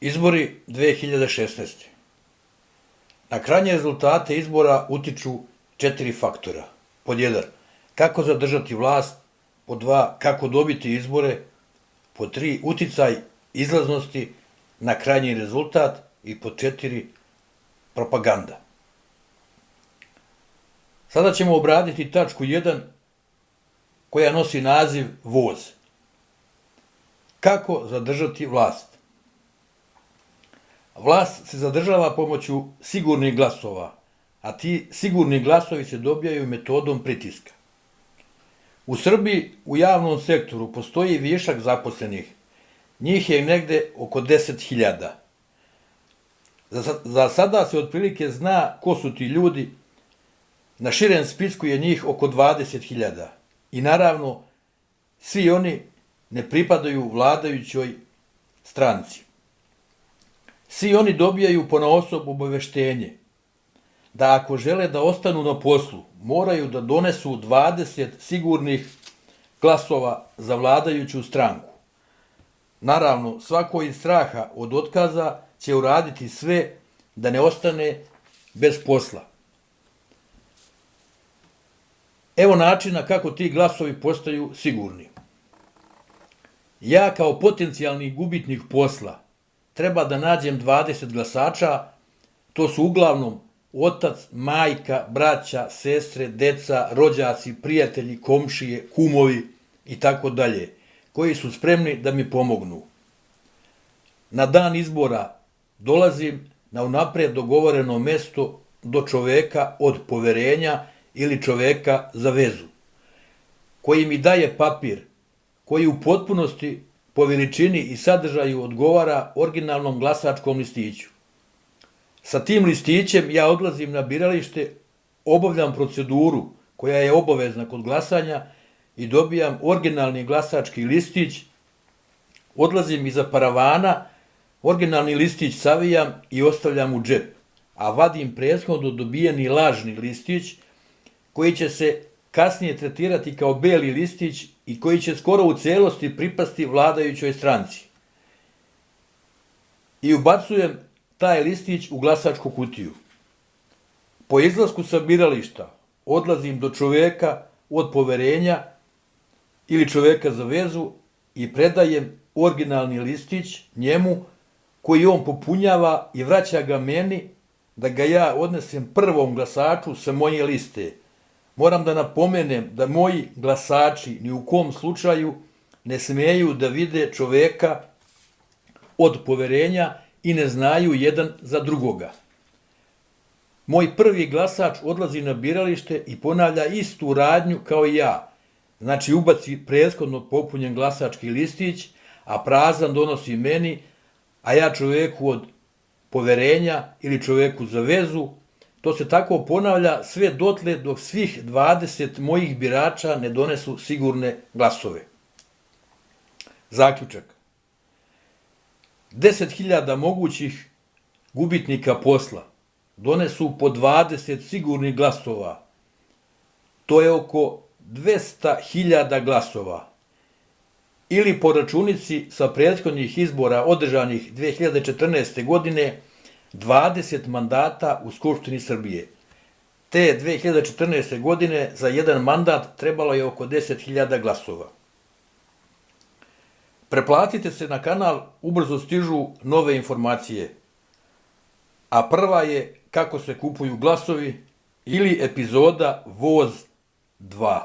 Izbori 2016. Na krajnje rezultate izbora utiču 4 faktora. Pod 1. Kako zadržati vlast. Pod 2. Kako dobiti izbore. Pod 3. Uticaj izlaznosti na krajnji rezultat. I pod 4. Propaganda. Sada ćemo obraditi tačku 1 koja nosi naziv voz. Kako zadržati vlast? Vlast se zadržava pomoću sigurnih glasova, a ti sigurni glasovi se dobijaju metodom pritiska. U Srbiji u javnom sektoru postoji višak zaposlenih. Njih je negde oko 10.000. Za sada se otprilike zna ko su ti ljudi. Na širem spisku je njih oko 20.000. I naravno, svi oni ne pripadaju vladajućoj stranci. Svi oni dobijaju ponaosob obaveštenje da ako žele da ostanu na poslu, moraju da donesu 20 sigurnih glasova za vladajuću stranku. Naravno, svako iz straha od otkaza će uraditi sve da ne ostane bez posla. Evo načina kako ti glasovi postaju sigurni. Ja kao potencijalni gubitnik posla treba da nađem 20 glasača, to su uglavnom otac, majka, braća, sestre, deca, rođaci, prijatelji, komšije, kumovi i tako dalje, koji su spremni da mi pomognu. Na dan izbora dolazim na unapred dogovoreno mesto do čoveka od poverenja ili čoveka za vezu, koji mi daje papir, koji u potpunosti po veličini i sadržaju odgovara originalnom glasačkom listiću. Sa tim listićem ja odlazim na biralište, obavljam proceduru koja je obavezna kod glasanja i dobijam originalni glasački listić, odlazim iza paravana, originalni listić savijam i ostavljam u džep, a vadim prethodno dobijeni lažni listić koji će se kasnije tretirati kao beli listić i koji će skoro u celosti pripasti vladajućoj stranci. I ubacujem taj listić u glasačku kutiju. Po izlasku sa birališta odlazim do čoveka od poverenja ili čoveka za vezu i predajem originalni listić njemu koji on popunjava i vraća ga meni da ga ja odnesem prvom glasaču sa moje liste. Moram da napomenem da moji glasači ni u kom slučaju ne smeju da vide čoveka od poverenja i ne znaju jedan za drugoga. Moj prvi glasač odlazi na biralište i ponavlja istu radnju kao i ja. Znači ubaci prethodno popunjen glasački listić, a prazan donosi meni, a ja čoveku od poverenja ili čoveku za vezu. To se tako ponavlja sve dotle dok svih 20 mojih birača ne donesu sigurne glasove. Zaključak. 10.000 mogućih gubitnika posla donesu po 20 sigurnih glasova. To je oko 200.000 glasova. Ili po računici sa prethodnih izbora održanih 2014. godine 20 mandata u Skupštini Srbije. Te 2014. godine za jedan mandat trebalo je oko 10.000 glasova. Preplatite se na kanal, ubrzo stižu nove informacije. A prva je kako se kupuju glasovi ili epizoda Voz 2.